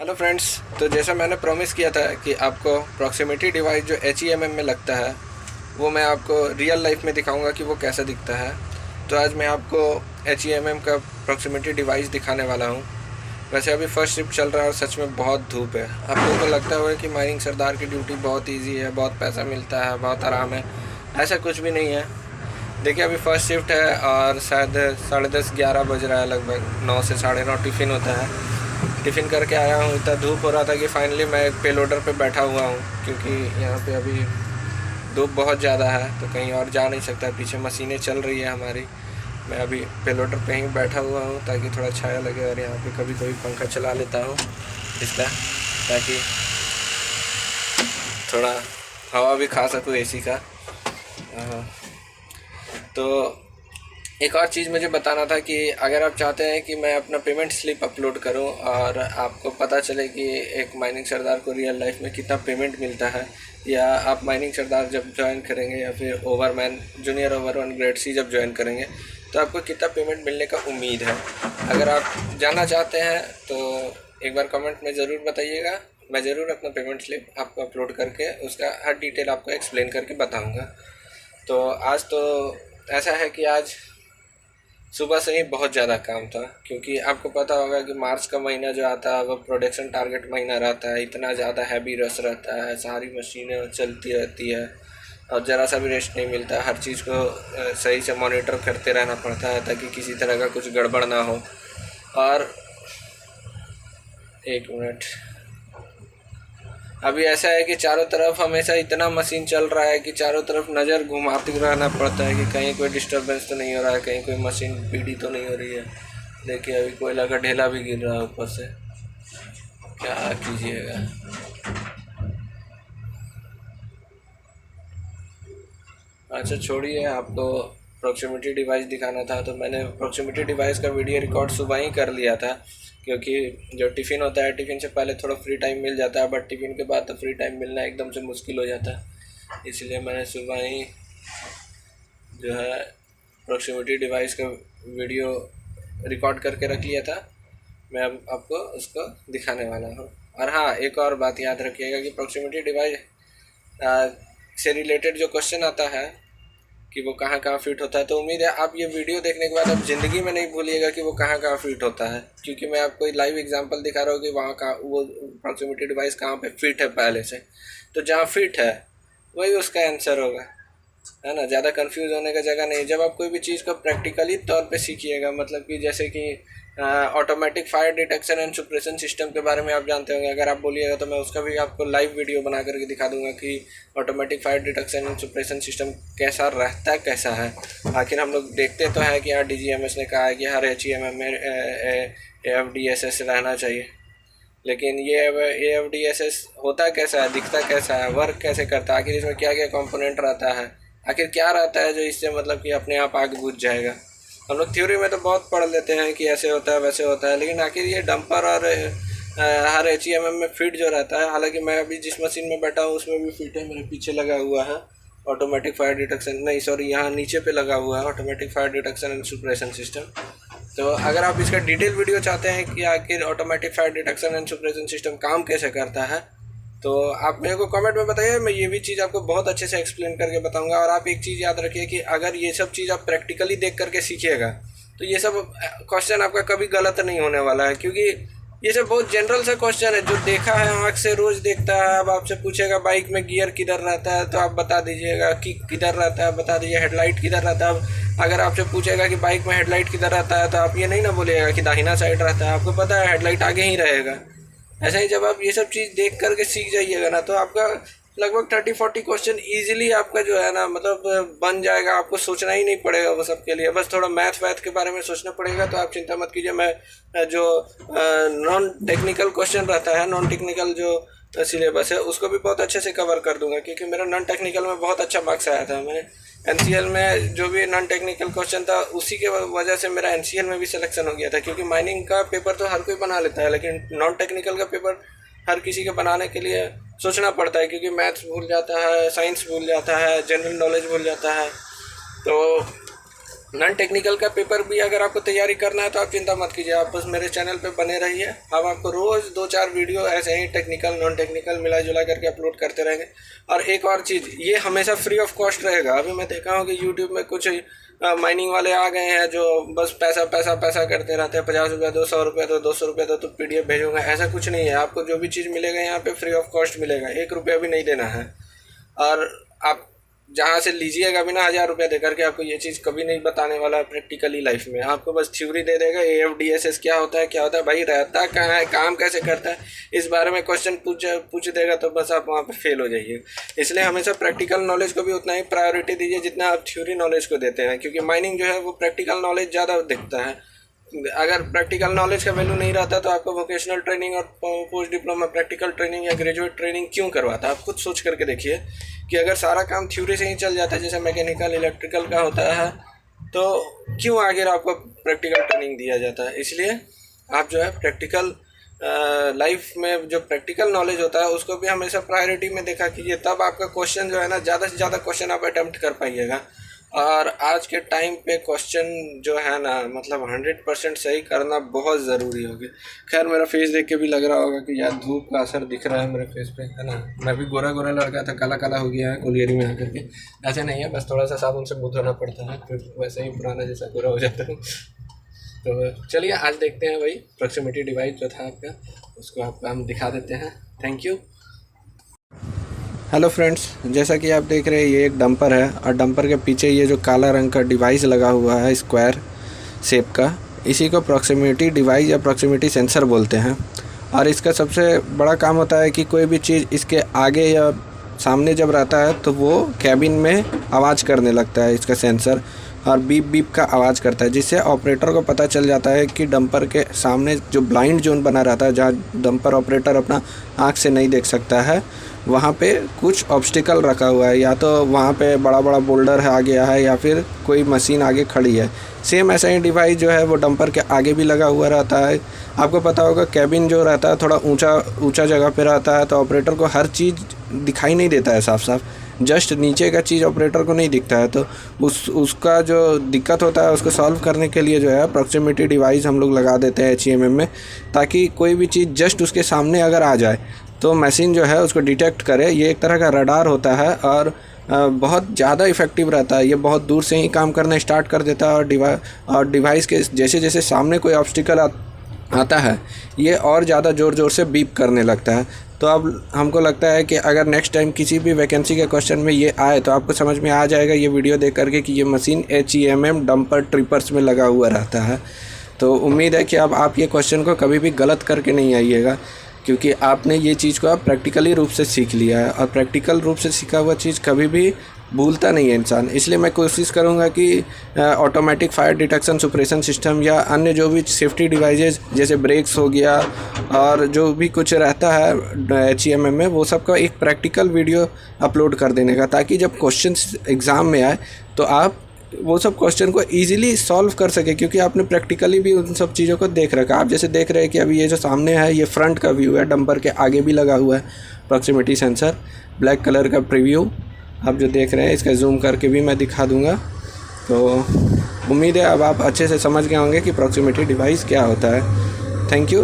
Hello friends. तो जैसा मैंने प्रॉमिस किया था कि आपको प्रॉक्सिमिटी डिवाइस जो HEMM में लगता है वो मैं आपको रियल लाइफ में दिखाऊंगा कि वो कैसा दिखता है। तो आज मैं आपको HEMM का प्रॉक्सिमिटी डिवाइस दिखाने वाला हूँ। वैसे अभी फर्स्ट शिफ्ट चल रहा है और सच में बहुत धूप है। आप लोगों को लगता होगा कि माइनिंग सरदार की ड्यूटी बहुत ईजी है, बहुत पैसा मिलता है, बहुत आराम है। ऐसा कुछ भी नहीं है। देखिए अभी फर्स्ट शिफ्ट है और शायद 10:30-11 बज रहा है, लगभग 9 से 9:30 टिफ़िन होता है। टिफ़िन करके आया हूँ। इतना धूप हो रहा था कि फाइनली मैं एक पेलोडर पे बैठा हुआ हूँ, क्योंकि यहाँ पे अभी धूप बहुत ज़्यादा है तो कहीं और जा नहीं सकता। पीछे मशीनें चल रही है हमारी। मैं अभी पेलोडर पे ही बैठा हुआ हूँ ताकि थोड़ा छाया लगे, और यहाँ पे कभी कभी पंखा चला लेता हूँ इसका, ताकि थोड़ा हवा भी खा सकूँ AC का। तो एक और चीज़ मुझे बताना था कि अगर आप चाहते हैं कि मैं अपना पेमेंट स्लिप अपलोड करूं और आपको पता चले कि एक माइनिंग सरदार को रियल लाइफ में कितना पेमेंट मिलता है, या आप माइनिंग सरदार जब ज्वाइन करेंगे या फिर ओवरमैन जूनियर ओवरमैन ग्रेड C जब ज्वाइन करेंगे तो आपको कितना पेमेंट मिलने का उम्मीद है, अगर आप जानना चाहते हैं तो एक बार कमेंट में ज़रूर बताइएगा। मैं ज़रूर अपना पेमेंट स्लिप आपको अपलोड करके उसका हर डिटेल आपको एक्सप्लेन करके बताऊँगा। तो आज तो ऐसा है कि आज सुबह से ही बहुत ज़्यादा काम था, क्योंकि आपको पता होगा कि मार्च का महीना जो आता है वो प्रोडक्शन टारगेट महीना रहता है। इतना ज़्यादा हैवी रश रहता है, सारी मशीनें चलती रहती है और ज़रा सा भी रेस्ट नहीं मिलता। हर चीज़ को सही से मॉनिटर करते रहना पड़ता है ताकि किसी तरह का कुछ गड़बड़ ना हो। और एक मिनट, अभी ऐसा है कि चारों तरफ हमेशा इतना मशीन चल रहा है कि चारों तरफ नज़र घुमाते रहना पड़ता है कि कहीं कोई डिस्टरबेंस तो नहीं हो रहा है, कहीं कोई मशीन पीड़ी तो नहीं हो रही है। देखिए अभी कोयला का ढेला भी गिर रहा है ऊपर से, क्या कीजिएगा। अच्छा छोड़िए, आपको प्रॉक्सिमिटी डिवाइस दिखाना था तो मैंने प्रॉक्सिमिटी डिवाइस का वीडियो रिकॉर्ड सुबह ही कर लिया था, क्योंकि जो टिफ़िन होता है टिफ़िन से पहले थोड़ा फ्री टाइम मिल जाता है, बट टिफ़िन के बाद तो फ्री टाइम मिलना एकदम से मुश्किल हो जाता है। इसलिए मैंने सुबह ही जो है प्रॉक्सिमिटी डिवाइस का वीडियो रिकॉर्ड करके रख लिया था। मैं अब आपको उसको दिखाने वाला हूँ। और हाँ, एक और बात याद रखिएगा कि प्रॉक्सिमिटी डिवाइस से रिलेटेड जो क्वेश्चन आता है कि वो कहाँ कहाँ फिट होता है, तो उम्मीद है आप ये वीडियो देखने के बाद आप ज़िंदगी में नहीं भूलिएगा कि वो कहाँ कहाँ फिट होता है, क्योंकि मैं आपको लाइव एग्जांपल दिखा रहा हूँ कि वहाँ का वो प्रॉक्सिमिटी डिवाइस कहाँ पे फिट है पहले से। तो जहाँ फिट है वही उसका आंसर होगा, है ना। ज़्यादा कंफ्यूज होने का जगह नहीं। जब आप कोई भी चीज़ को प्रैक्टिकली तौर पे सीखिएगा, मतलब कि जैसे कि automatic fire detection and suppression system के बारे में आप जानते होंगे, अगर आप बोलिएगा तो मैं उसका भी आपको लाइव वीडियो बना करके दिखा दूंगा कि automatic fire detection and suppression system कैसा रहता है, कैसा है। आखिर हम लोग देखते तो हैं कि DGMS ने कहा है कि हर HEMM में AFDSS रहना चाहिए, लेकिन ये AFDSS होता कैसा है, दिखता कैसा है, वर्क कैसे करता है, आखिर इसमें क्या क्या कंपोनेंट रहता है, आखिर क्या रहता है जो इससे मतलब कि अपने आप आग बुझ जाएगा। हम लोग थ्योरी में तो बहुत पढ़ लेते हैं कि ऐसे होता है वैसे होता है, लेकिन आखिर ये डंपर और हर HEMM में फिट जो रहता है, हालांकि मैं अभी जिस मशीन में बैठा हूँ उसमें भी फिट है, मेरे पीछे लगा हुआ है ऑटोमेटिक फायर डिटेक्शन, नहीं सॉरी, यहाँ नीचे पे लगा हुआ है automatic fire detection and suppression system. तो अगर आप इसका डिटेल वीडियो चाहते हैं कि आखिर automatic fire detection and suppression system काम कैसे करता है, तो आप मेरे को कमेंट में बताइए। मैं ये भी चीज़ आपको बहुत अच्छे से एक्सप्लेन करके बताऊंगा। और आप एक चीज़ याद रखिए कि अगर ये सब चीज़ आप प्रैक्टिकली देख करके सीखिएगा तो ये सब क्वेश्चन आपका कभी गलत नहीं होने वाला है, क्योंकि ये सब बहुत जनरल सा क्वेश्चन है जो देखा है, आँख से रोज़ देखता है। अब आपसे पूछेगा बाइक में गियर किधर रहता है तो आप बता दीजिएगा, किक किधर रहता है बता दीजिए, हेडलाइट किधर रहता है। अब अगर आपसे पूछेगा कि बाइक में हेडलाइट किधर रहता है तो आप ये नहीं ना बोलिएगा कि दाहिना साइड रहता है, आपको पता है हेडलाइट आगे ही रहेगा। ऐसा ही जब आप ये सब चीज़ देख करके सीख जाइएगा ना तो आपका लगभग 30-40 क्वेश्चन ईजिली आपका जो है ना मतलब बन जाएगा। आपको सोचना ही नहीं पड़ेगा वो सब के लिए, बस थोड़ा मैथ वैथ के बारे में सोचना पड़ेगा। तो आप चिंता मत कीजिए, मैं जो नॉन टेक्निकल क्वेश्चन रहता है, नॉन टेक्निकल जो सिलेबस है उसको भी बहुत अच्छे से कवर कर दूंगा, क्योंकि मेरा नॉन टेक्निकल में बहुत अच्छा मार्क्स आया था। मैंने NCL में जो भी नॉन टेक्निकल क्वेश्चन था उसी के वजह से मेरा NCL में भी सिलेक्शन हो गया था, क्योंकि माइनिंग का पेपर तो हर कोई बना लेता है, लेकिन नॉन टेक्निकल का पेपर हर किसी के बनाने के लिए सोचना पड़ता है, क्योंकि मैथ्स भूल जाता है, साइंस भूल जाता है, जनरल नॉलेज भूल जाता है। तो नॉन टेक्निकल का पेपर भी अगर आपको तैयारी करना है तो आप चिंता मत कीजिए, आप बस मेरे चैनल पे बने रहिए। हम आपको रोज़ 2-4 वीडियो ऐसे ही टेक्निकल नॉन टेक्निकल मिला जुला करके अपलोड करते रहेंगे। और एक और चीज़, ये हमेशा फ्री ऑफ कॉस्ट रहेगा। अभी मैं देखा हूँ कि यूट्यूब में कुछ माइनिंग वाले आ गए हैं जो बस पैसा पैसा पैसा करते रहते हैं, 50 रुपये दो, 100 रुपये दो, 200 रुपये दो तो PDF भेजूँगा। ऐसा कुछ नहीं है, आपको जो भी चीज़ मिलेगा यहाँ पे फ्री ऑफ कॉस्ट मिलेगा, 1 रुपया भी नहीं देना है। और आप जहाँ से लीजिएगा भी ना 1000 रुपये दे करके, आपको ये चीज़ कभी नहीं बताने वाला प्रैक्टिकली लाइफ में। आपको बस थ्योरी दे देगा, AFDSS क्या होता है भाई, रहता कहाँ है, काम कैसे करता है, इस बारे में क्वेश्चन पूछ देगा तो बस आप वहाँ पे फेल हो जाइए। इसलिए हमेशा प्रैक्टिकल नॉलेज को भी उतना ही प्रायोरिटी दीजिए जितना आप थ्योरी नॉलेज को देते हैं, क्योंकि माइनिंग जो है वो प्रैक्टिकल नॉलेज ज़्यादा दिखता है। अगर प्रैक्टिकल नॉलेज का वैल्यू नहीं रहता तो आपको वोकेशनल ट्रेनिंग और पोस्ट डिप्लोमा प्रैक्टिकल ट्रेनिंग या ग्रेजुएट ट्रेनिंग क्यों करवाता। आप खुद सोच करके देखिए कि अगर सारा काम थ्योरी से ही चल जाता है, जैसे मैकेनिकल इलेक्ट्रिकल का होता है, तो क्यों आगे आपको प्रैक्टिकल ट्रेनिंग दिया जाता है। इसलिए आप जो है प्रैक्टिकल लाइफ में जो प्रैक्टिकल नॉलेज होता है उसको भी हमेशा प्रायोरिटी में देखा कीजिए, तब आपका क्वेश्चन जो है ना, ज़्यादा से ज़्यादा क्वेश्चन आप अटैम्प्ट कर पाइएगा। और आज के टाइम पे क्वेश्चन जो है ना, मतलब 100% सही करना बहुत ज़रूरी होगी। खैर मेरा फेस देख के भी लग रहा होगा कि यार धूप का असर दिख रहा है मेरे फेस पे, है ना। मैं भी गोरा गोरा लड़का था, काला काला हो गया है कोलियरी में आकर के। ऐसे नहीं है, बस थोड़ा सा साबुन से मुँह धोना पड़ता है, फिर वैसे ही पुराना जैसा गोरा हो जाता है। तो चलिए आज देखते हैं वही प्रॉक्सिमिटी डिवाइस जो था आपका, उसको आपको हम दिखा देते हैं। Thank you. हेलो फ्रेंड्स, जैसा कि आप देख रहे हैं ये एक डंपर है और डंपर के पीछे ये जो काला रंग का डिवाइस लगा हुआ है स्क्वायर शेप का, इसी को प्रॉक्सिमिटी डिवाइस या प्रॉक्सिमिटी सेंसर बोलते हैं। और इसका सबसे बड़ा काम होता है कि कोई भी चीज़ इसके आगे या सामने जब रहता है तो वो कैबिन में आवाज़ करने लगता है इसका सेंसर, और बीप बीप का आवाज़ करता है, जिससे ऑपरेटर को पता चल जाता है कि डंपर के सामने जो ब्लाइंड जोन बना रहता है, जहाँ डंपर ऑपरेटर अपना आँख से नहीं देख सकता है, वहाँ पे कुछ ऑब्स्टिकल रखा हुआ है, या तो वहाँ पे बड़ा बड़ा बोल्डर है आ गया है, या फिर कोई मशीन आगे खड़ी है। सेम ऐसा ही डिवाइस जो है वो डंपर के आगे भी लगा हुआ रहता है। आपको पता होगा कैबिन जो रहता है थोड़ा ऊंचा जगह पे रहता है, तो ऑपरेटर को हर चीज़ दिखाई नहीं देता है साफ साफ, जस्ट नीचे का चीज़ ऑपरेटर को नहीं दिखता है। तो उसका जो दिक्कत होता है उसको सॉल्व करने के लिए जो है प्रॉक्सिमिटी डिवाइस हम लोग लगा देते हैं HEMM में, ताकि कोई भी चीज़ जस्ट उसके सामने अगर आ जाए तो मशीन जो है उसको डिटेक्ट करे। ये एक तरह का रडार होता है और बहुत ज़्यादा इफ़ेक्टिव रहता है। ये बहुत दूर से ही काम करना स्टार्ट कर देता है, और डिवाइस के जैसे जैसे सामने कोई ऑब्स्टिकल आता है ये और ज़्यादा ज़ोर से बीप करने लगता है। तो अब हमको लगता है कि अगर नेक्स्ट टाइम किसी भी वैकेंसी के क्वेश्चन में ये आए तो आपको समझ में आ जाएगा ये वीडियो देख करके कि ये मशीन HEMM डंपर ट्रिपर्स में लगा हुआ रहता है। तो उम्मीद है कि अब आप ये क्वेश्चन को कभी भी गलत करके नहीं आइएगा, क्योंकि आपने ये चीज़ को आप प्रैक्टिकली रूप से सीख लिया है, और प्रैक्टिकल रूप से सीखा हुआ चीज़ कभी भी भूलता नहीं है इंसान। इसलिए मैं कोशिश करूंगा कि ऑटोमेटिक फायर डिटेक्शन सुप्रेशन सिस्टम या अन्य जो भी सेफ्टी डिवाइसेस जैसे ब्रेक्स हो गया और जो भी कुछ रहता है HEMM में, वो सब का एक प्रैक्टिकल वीडियो अपलोड कर देने का, ताकि जब क्वेश्चन एग्ज़ाम में आए तो आप वो सब क्वेश्चन को इजीली सॉल्व कर सके, क्योंकि आपने प्रैक्टिकली भी उन सब चीज़ों को देख रखा। आप जैसे देख रहे हैं कि अभी ये जो सामने है ये फ्रंट का व्यू है, डंपर के आगे भी लगा हुआ है प्रॉक्सिमिटी सेंसर, ब्लैक कलर का प्रीव्यू आप जो देख रहे हैं, इसका जूम करके भी मैं दिखा दूंगा। तो उम्मीद है अब आप अच्छे से समझ गए होंगे कि प्रॉक्सिमिटी डिवाइस क्या होता है। Thank you.